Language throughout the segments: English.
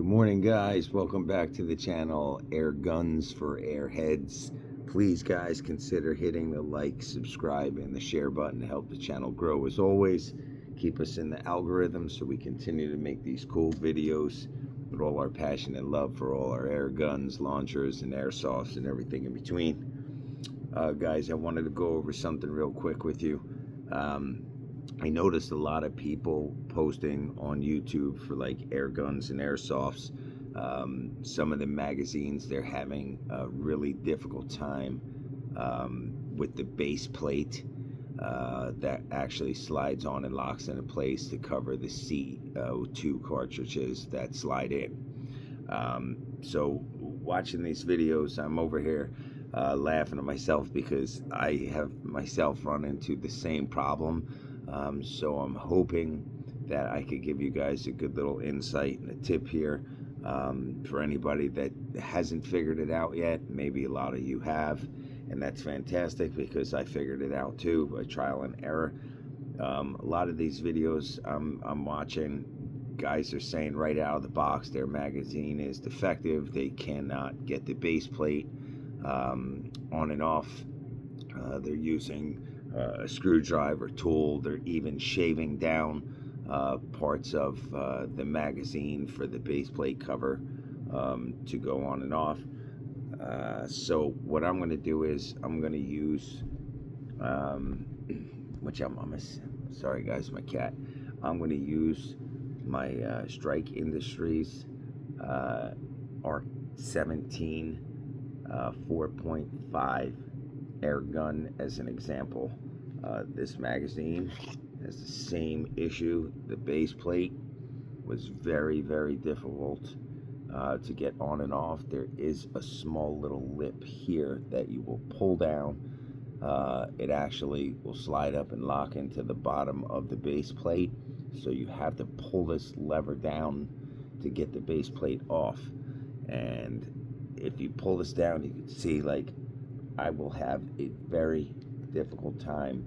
Morning, guys. Welcome back to the channel, Air Guns for Airheads. Please, guys, consider hitting the like, subscribe, and the share button to help the channel grow. As always, keep us in the algorithm so we continue to make these cool videos with all our passion and love for all our air guns, launchers, and airsofts, and everything in between. Guys, I wanted to go over something real quick with you. I noticed a lot of people posting on YouTube for like air guns and airsofts. Some of the magazines, they're having a really difficult time with the base plate that actually slides on and locks into place to cover the CO2 cartridges that slide in. So watching these videos, I'm over here laughing at myself because I have myself run into the same problem. So I'm hoping that I could give you guys a good little insight and a tip here for anybody that hasn't figured it out yet. Maybe a lot of you have, and that's fantastic because I figured it out too by trial and error. A lot of these videos I'm watching, guys are saying right out of the box their magazine is defective. They cannot get the base plate on and off. They're using a screwdriver tool. They're even shaving down parts of the magazine for the base plate cover to go on and off. So what I'm going to do is I'm going to use, sorry guys, my cat. I'm going to use my Strike Industries ARC 17 4.5 air gun as an example. This magazine has the same issue. The base plate was very, very difficult to get on and off. There is a small little lip here that you will pull down. It actually will slide up and lock into the bottom of the base plate. So you have to pull this lever down to get the base plate off. And if you pull this down, you can see like I will have a very difficult time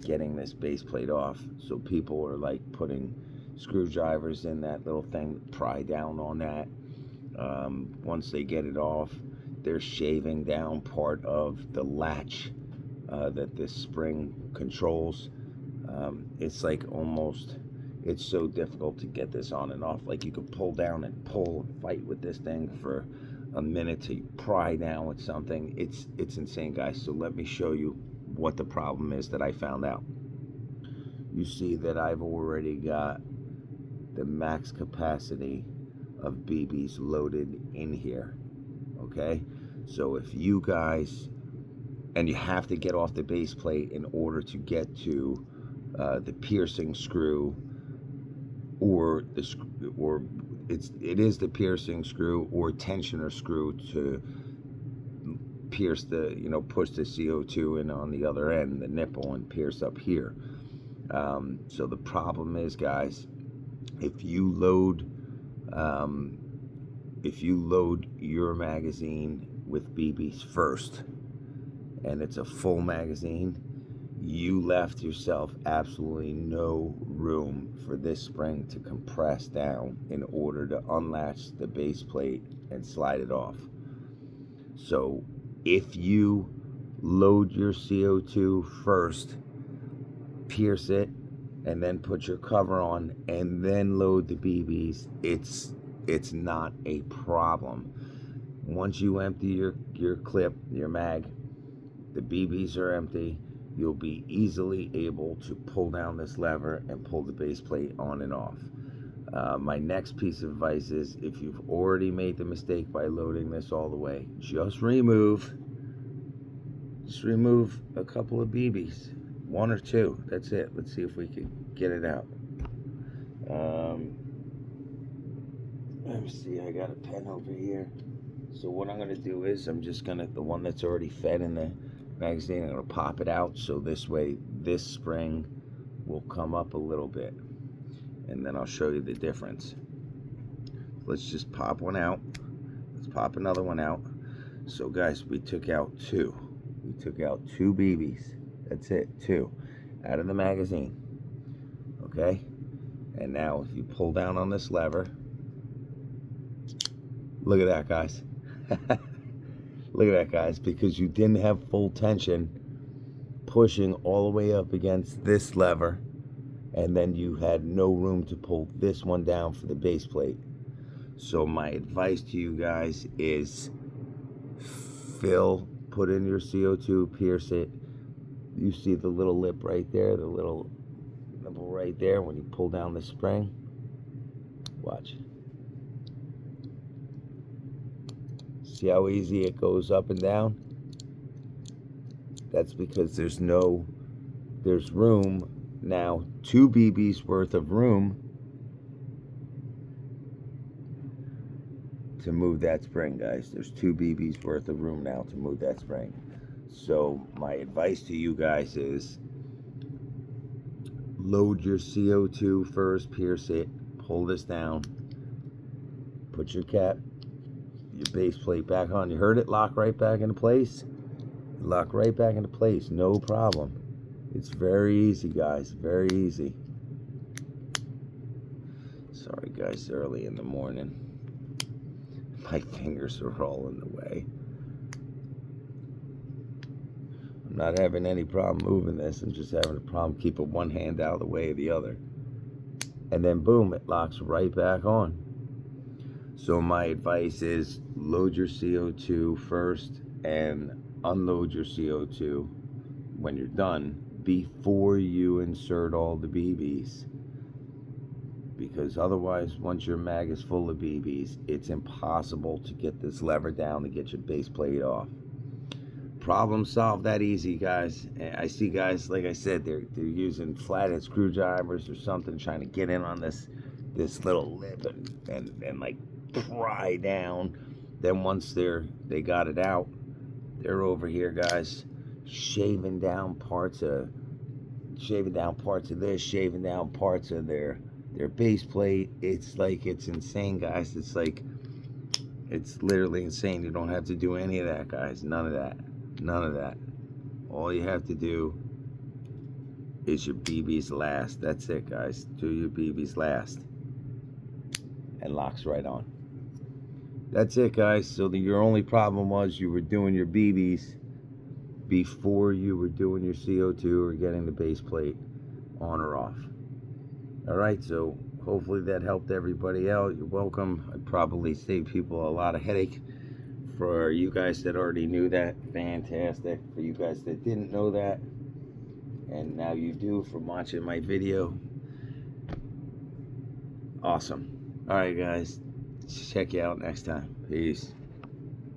getting this base plate off. So people are like putting screwdrivers in that little thing, pry down on that. Once they get it off, they're shaving down part of the latch that this spring controls. It's like almost, it's so difficult to get this on and off. Like you could pull down and pull and fight with this thing for a minute to pry down with something. It's insane, guys. So let me show you what the problem is that I found out. You see that I've already got the max capacity of BBs loaded in here. Okay, so if you guys, and you have to get off the base plate in order to get to the piercing screw, or it is the piercing screw or tensioner screw to pierce the, push the CO2 in on the other end, the nipple, and pierce up here. So the problem is, guys, if you load your magazine with BBs first, and it's a full magazine, you left yourself absolutely no room for this spring to compress down in order to unlatch the base plate and slide it off. So if you load your CO2 first, pierce it, and then put your cover on, and then load the BBs, it's not a problem. Once you empty your clip, your mag, the BBs are empty, you'll be easily able to pull down this lever and pull the base plate on and off. My next piece of advice is, if you've already made the mistake by loading this all the way, just remove a couple of BBs, 1 or 2, that's it. Let's see if we can get it out. Let me see, I got a pen over here. So what I'm gonna do is, I'm just gonna, the one that's already fed in the magazine, I'm gonna pop it out, so this way this spring will come up a little bit, and then I'll show you the difference. Let's just pop one out. Let's pop another one out. So guys, we took out 2 BBs. That's it, 2 out of the magazine. Okay, and now if you pull down on this lever, Look at that, guys. Look at that, guys, because you didn't have full tension pushing all the way up against this lever, and then you had no room to pull this one down for the base plate. So my advice to you guys is put in your CO2, pierce it. You see the little lip right there, the little nipple right there when you pull down the spring. Watch. See how easy it goes up and down? That's because there's room now, 2 BBs worth of room to move that spring, guys. There's 2 BBs worth of room now to move that spring. So my advice to you guys is load your CO2 first, pierce it, pull this down, put your base plate back on. You heard it? Lock right back into place. Lock right back into place, no problem. It's very easy, guys, very easy. Sorry, guys, early in the morning. My fingers are all in the way. I'm not having any problem moving this. I'm just having a problem keeping one hand out of the way of the other. And then boom, it locks right back on. So my advice is load your CO2 first and unload your CO2 when you're done before you insert all the BBs. Because otherwise, once your mag is full of BBs, it's impossible to get this lever down to get your base plate off. Problem solved that easy, guys. I see guys, like I said, they're using flathead screwdrivers or something, trying to get in on this little lip and like pry down. Then once they got it out, they're over here, guys, shaving down parts of this, shaving down parts of their base plate. It's like, it's insane, guys. It's literally insane. You don't have to do any of that, guys. None of that. All you have to do is your BBs last. That's it, guys. Do your BBs last, and locks right on. That's it, guys. So your only problem was you were doing your BBs before you were doing your CO2 or getting the base plate on or off. All right, so hopefully that helped everybody out. You're welcome. I probably saved people a lot of headache. For you guys that already knew that, fantastic. For you guys that didn't know that, and now you do from watching my video, awesome. All right, guys, check you out next time. Peace.